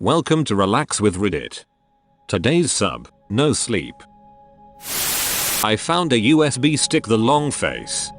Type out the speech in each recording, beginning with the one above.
Welcome to Relax with Reddit. Today's sub, NoSleep. I found a USB stick the long face.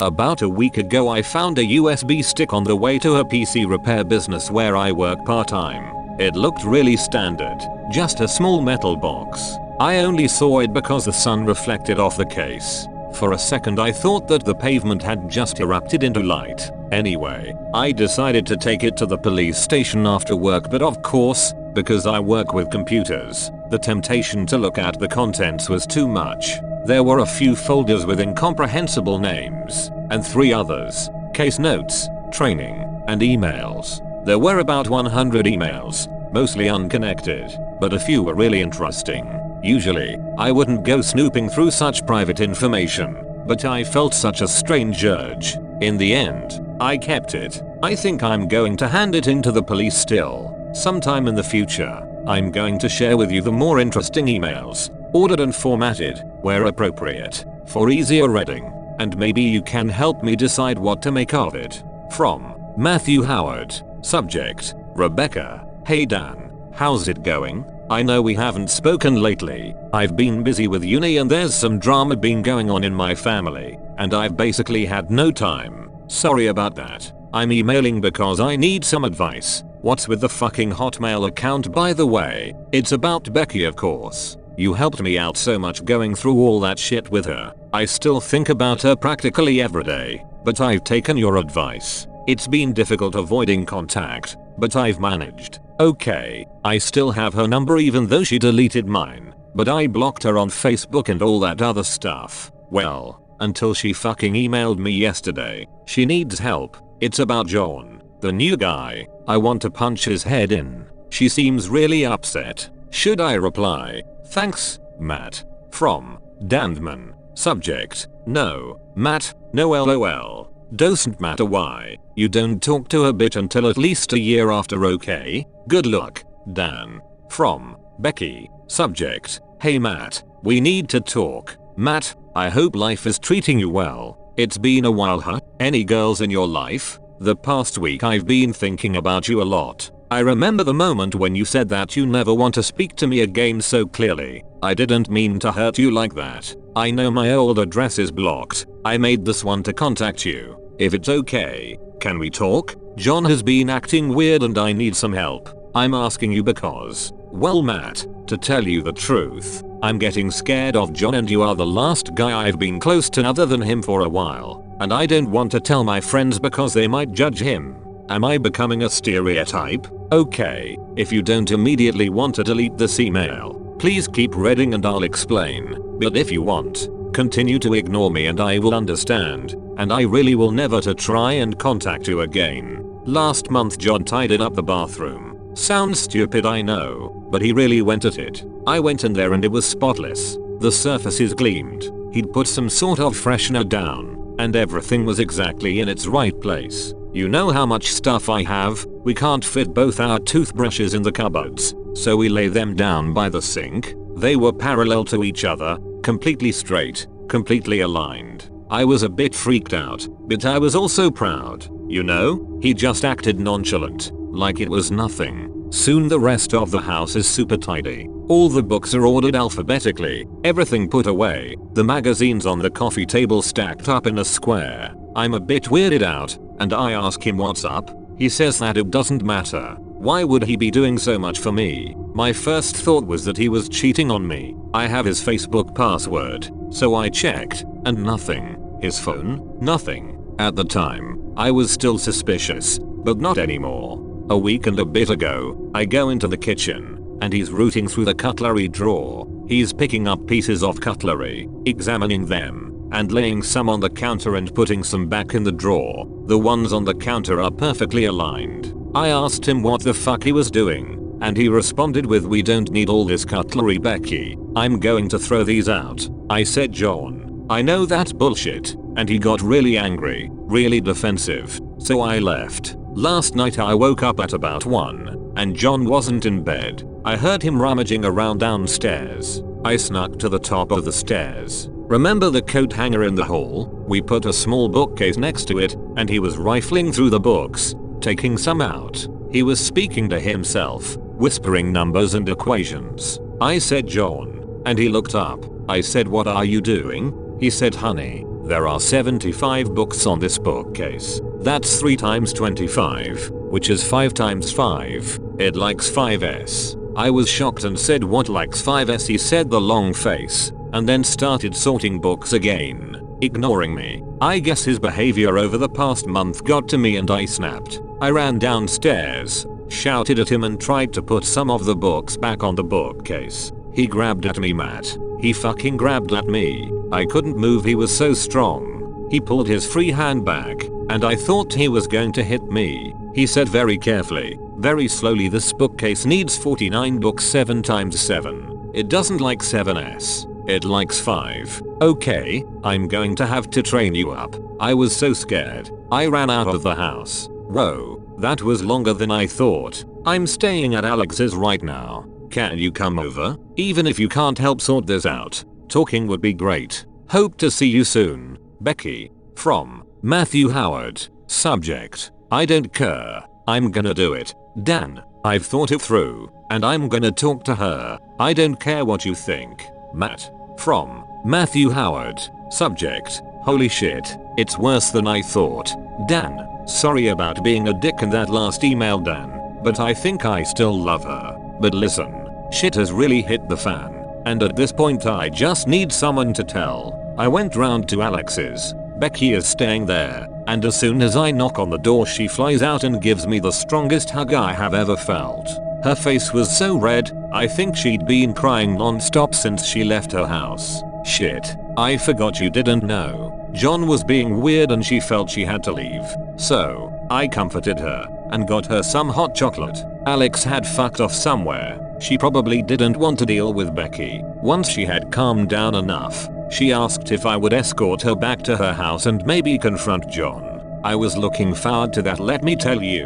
About a week ago I found a USB stick on the way to a PC repair business where I work part-time. It looked really standard, just a small metal box. I only saw it because the sun reflected off the case. For a second I thought that the pavement had just erupted into light. Anyway, I decided to take it to the police station after work, but of course, because I work with computers, the temptation to look at the contents was too much. There were a few folders with incomprehensible names, and 3 others: case notes, training, and emails. There were about 100 emails, mostly unconnected, but a few were really interesting. Usually, I wouldn't go snooping through such private information, but I felt such a strange urge. In the end, I kept it. I think I'm going to hand it in to the police still. Sometime in the future, I'm going to share with you the more interesting emails, ordered and formatted, where appropriate, for easier reading, and maybe you can help me decide what to make of it. From Matthew Howard. Subject: Rebecca. Hey Dan, how's it going? I know we haven't spoken lately. I've been busy with uni and there's some drama been going on in my family, and I've basically had no time. Sorry about that. I'm emailing because I need some advice. What's with the fucking Hotmail account, by the way? It's about Becky, of course. You helped me out so much going through all that shit with her. I still think about her practically every day, but I've taken your advice. It's been difficult avoiding contact, but I've managed. Okay, I still have her number even though she deleted mine, but I blocked her on Facebook and all that other stuff. Well, until she fucking emailed me yesterday. She needs help. It's about John, the new guy. I want to punch his head in. She seems really upset. Should I reply? Thanks, Matt. From Dandman. Subject: No, Matt, no lol. Doesn't matter why. You don't talk to her bitch until at least a year after, okay? Good luck, Dan. From Becky. Subject: Hey Matt, we need to talk. Matt, I hope life is treating you well. It's been a while, huh? Any girls in your life? The past week I've been thinking about you a lot. I remember the moment when you said that you never want to speak to me again so clearly. I didn't mean to hurt you like that. I know my old address is blocked. I made this one to contact you. If it's okay, can we talk? John has been acting weird and I need some help. I'm asking you because, well Matt, to tell you the truth, I'm getting scared of John and you are the last guy I've been close to other than him for a while. And I don't want to tell my friends because they might judge him. Am I becoming a stereotype? Okay, if you don't immediately want to delete this email, please keep reading and I'll explain. But if you want, continue to ignore me and I will understand. And I really will never to try and contact you again. Last month John tidied up the bathroom. Sounds stupid, I know, but he really went at it. I went in there and it was spotless. The surfaces gleamed. He'd put some sort of freshener down, and everything was exactly in its right place. You know how much stuff I have? We can't fit both our toothbrushes in the cupboards, so we lay them down by the sink. They were parallel to each other, completely straight, completely aligned. I was a bit freaked out, but I was also proud. You know, he just acted nonchalant, like it was nothing. Soon the rest of the house is super tidy. All the books are ordered alphabetically, everything put away, the magazines on the coffee table stacked up in a square. I'm a bit weirded out, and I ask him what's up. He says that it doesn't matter. Why would he be doing so much for me? My first thought was that he was cheating on me. I have his Facebook password, so I checked, and nothing. His phone? Nothing. At the time, I was still suspicious, but not anymore. A week and a bit ago, I go into the kitchen, and he's rooting through the cutlery drawer. He's picking up pieces of cutlery, examining them, and laying some on the counter and putting some back in the drawer. The ones on the counter are perfectly aligned. I asked him what the fuck he was doing, and he responded with, "We don't need all this cutlery, Becky. I'm going to throw these out." I said, "John, I know that's bullshit," and he got really angry, really defensive, so I left. Last night I woke up at about 1, and John wasn't in bed. I heard him rummaging around downstairs. I snuck to the top of the stairs. Remember the coat hanger in the hall? We put a small bookcase next to it, and he was rifling through the books, taking some out. He was speaking to himself, whispering numbers and equations. I said, John, and he looked up. I said, what are you doing? He said, honey, there are 75 books on this bookcase. That's 3 times 25, which is 5 times 5. It likes 5s. I was shocked and said, what likes 5s? He said, the long face, and then started sorting books again, ignoring me. I guess his behavior over the past month got to me and I snapped. I ran downstairs, shouted at him and tried to put some of the books back on the bookcase. He grabbed at me, Matt. He fucking grabbed at me. I couldn't move, he was so strong. He pulled his free hand back, and I thought he was going to hit me. He said very carefully, very slowly, this bookcase needs 49 books 7 times 7. It doesn't like 7s. It likes 5. Okay, I'm going to have to train you up. I was so scared. I ran out of the house. Whoa, that was longer than I thought. I'm staying at Alex's right now. Can you come over? Even if you can't help sort this out, talking would be great. Hope to see you soon. Becky. From Matthew Howard. Subject: I don't care. I'm gonna do it. Dan. I've thought it through, and I'm gonna talk to her. I don't care what you think. Matt. From Matthew Howard. Subject: holy shit, it's worse than I thought. Dan. Sorry about being a dick in that last email, Dan, but I think I still love her. But listen, shit has really hit the fan, and at this point I just need someone to tell. I went round to Alex's. Becky is staying there, and as soon as I knock on the door she flies out and gives me the strongest hug I have ever felt. Her face was so red, I think she'd been crying non-stop since she left her house. Shit, I forgot you didn't know. John was being weird and she felt she had to leave. So, I comforted her, and got her some hot chocolate. Alex had fucked off somewhere. She probably didn't want to deal with Becky. Once she had calmed down enough, she asked if I would escort her back to her house and maybe confront John. I was looking forward to that, let me tell you.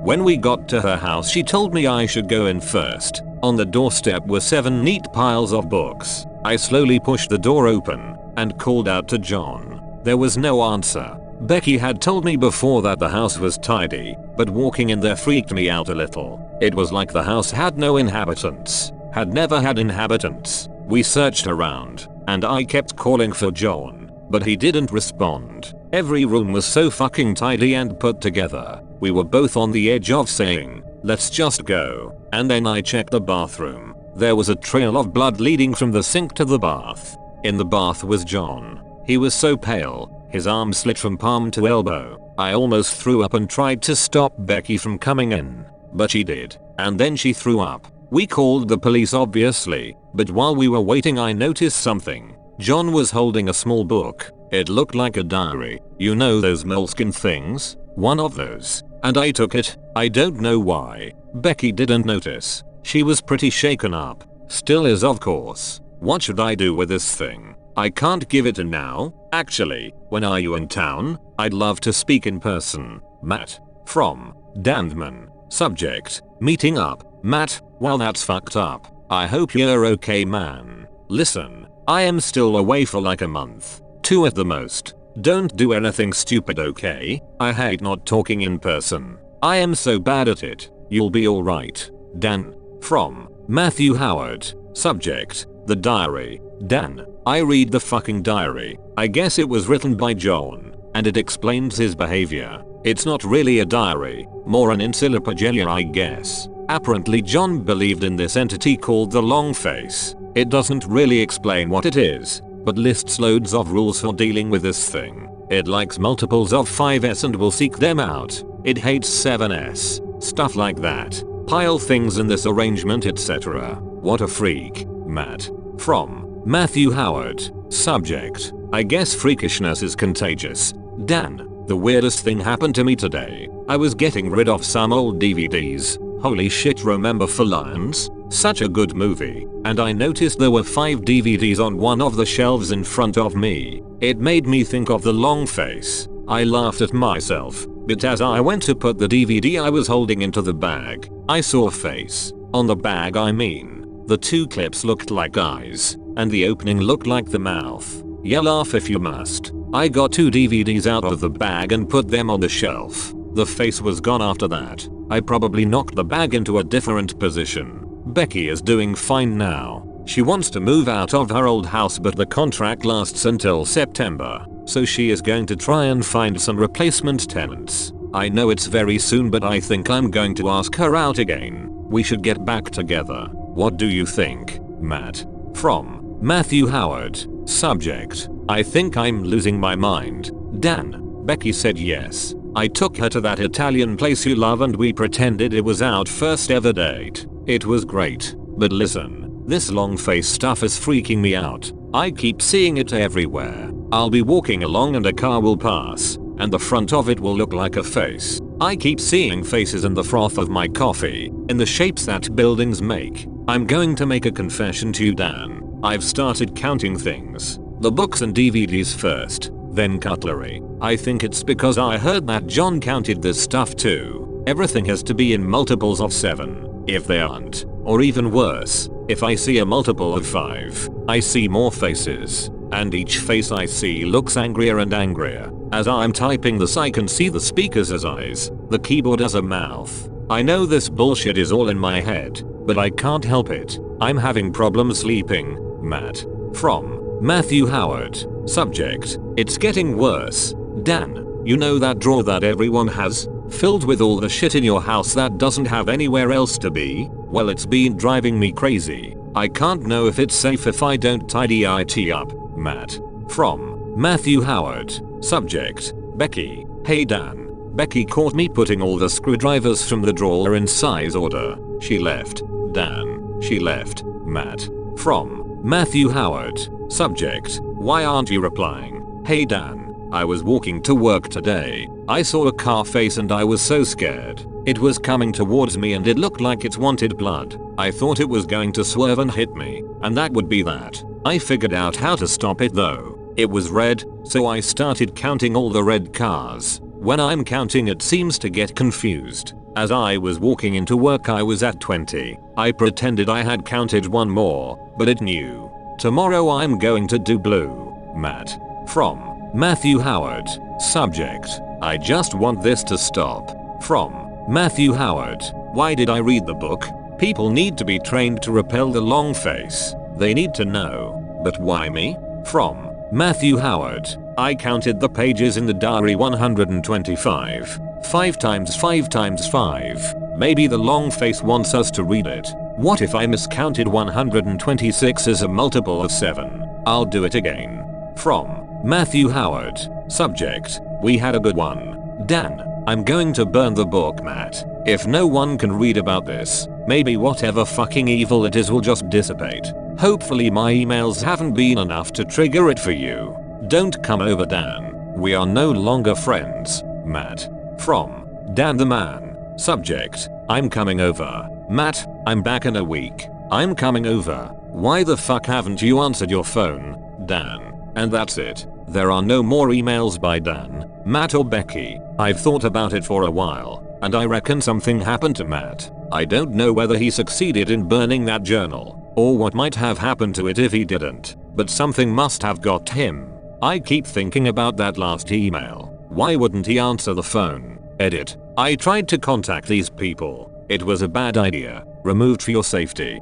When we got to her house she told me I should go in first. On the doorstep were 7 neat piles of books. I slowly pushed the door open, and called out to John. There was no answer. Becky had told me before that the house was tidy, but walking in there freaked me out a little. It was like the house had no inhabitants. Had never had inhabitants. We searched around, and I kept calling for John, but he didn't respond. Every room was so fucking tidy and put together. We were both on the edge of saying, let's just go. And then I checked the bathroom. There was a trail of blood leading from the sink to the bath. In the bath was John. He was so pale, his arm slit from palm to elbow. I almost threw up and tried to stop Becky from coming in, but she did, and then she threw up. We called the police obviously, but while we were waiting I noticed something. John was holding a small book. It looked like a diary. You know those moleskin things? One of those. And I took it. I don't know why. Becky didn't notice. She was pretty shaken up. Still is, of course. What should I do with this thing? I can't give it to now. Actually, when are you in town? I'd love to speak in person. Matt. From Dandman. Subject: meeting up. Matt, well that's fucked up. I hope you're okay, man. Listen, I am still away for like a month. 2 at the most. Don't do anything stupid, okay? I hate not talking in person. I am so bad at it. You'll be alright. Dan. From Matthew Howard. Subject: the diary. Dan. I read the fucking diary. I guess it was written by John, and it explains his behavior. It's not really a diary, more an encyclopedia I guess. Apparently John believed in this entity called the Long Face. It doesn't really explain what it is, but lists loads of rules for dealing with this thing. It likes multiples of 5s and will seek them out. It hates 7s, stuff like that. Pile things in this arrangement, etc. What a freak. Matt. From Matthew Howard. Subject: I guess freakishness is contagious. Dan. The weirdest thing happened to me today. I was getting rid of some old DVDs. Holy shit, remember For Lions? Such a good movie. And I noticed there were 5 DVDs on one of the shelves in front of me. It made me think of The Long Face. I laughed at myself, but as I went to put the DVD I was holding into the bag, I saw a face. On the bag I mean. The 2 clips looked like eyes, and the opening looked like the mouth. Yeah, laugh if you must. I got 2 DVDs out of the bag and put them on the shelf. The face was gone after that. I probably knocked the bag into a different position. Becky is doing fine now. She wants to move out of her old house, but the contract lasts until September, so she is going to try and find some replacement tenants. I know it's very soon, but I think I'm going to ask her out again. We should get back together. What do you think, Matt? From Matthew Howard. Subject: I think I'm losing my mind. Dan. Becky said yes. I took her to that Italian place you love and we pretended it was our first ever date. It was great. But listen, this long face stuff is freaking me out. I keep seeing it everywhere. I'll be walking along and a car will pass, and the front of it will look like a face. I keep seeing faces in the froth of my coffee, in the shapes that buildings make. I'm going to make a confession to you, Dan. I've started counting things. The books and DVDs first, then cutlery. I think it's because I heard that John counted this stuff too. Everything has to be in multiples of 7. If they aren't, or even worse, if I see a multiple of 5, I see more faces. And each face I see looks angrier and angrier. As I'm typing this, I can see the speakers as eyes, the keyboard as a mouth. I know this bullshit is all in my head, but I can't help it. I'm having problems sleeping. Matt. From Matthew Howard. Subject: It's getting worse. Dan, you know that drawer that everyone has? Filled with all the shit in your house that doesn't have anywhere else to be? Well, it's been driving me crazy. I can't know if it's safe if I don't tidy it up. Matt. From Matthew Howard. Subject: Becky. Hey Dan. Becky caught me putting all the screwdrivers from the drawer in size order. She left. Dan. She left. Matt. From Matthew Howard. Subject: Why aren't you replying? Hey Dan. I was walking to work today. I saw a car face and I was so scared. It was coming towards me and it looked like it wanted blood. I thought it was going to swerve and hit me, and that would be that. I figured out how to stop it though. It was red, so I started counting all the red cars. When I'm counting, it seems to get confused. As I was walking into work, I was at 20. I pretended I had counted one more, but it knew. Tomorrow I'm going to do blue. Matt. From Matthew Howard. Subject: I just want this to stop. From Matthew Howard. Why did I read the book? People need to be trained to repel the long face. They need to know. But why me? From Matthew Howard. I counted the pages in the diary 125. 5 times 5 times 5. Maybe the long face wants us to read it. What if I miscounted 126 as a multiple of 7? I'll do it again. From Matthew Howard. Subject: We had a good one. Dan. I'm going to burn the book, Matt. If no one can read about this, maybe whatever fucking evil it is will just dissipate. Hopefully my emails haven't been enough to trigger it for you. Don't come over, Dan. We are no longer friends. Matt. From Dan the Man. Subject: I'm coming over. Matt, I'm back in a week. I'm coming over. Why the fuck haven't you answered your phone? Dan. And that's it. There are no more emails by Dan, Matt or Becky. I've thought about it for a while, and I reckon something happened to Matt. I don't know whether he succeeded in burning that journal, or what might have happened to it if he didn't, but something must have got him. I keep thinking about that last email. Why wouldn't he answer the phone? Edit. I tried to contact these people. It was a bad idea. Removed for your safety.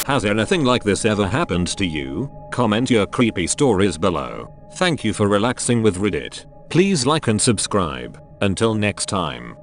Has anything like this ever happened to you? Comment your creepy stories below. Thank you for relaxing with Reddit. Please like and subscribe. Until next time.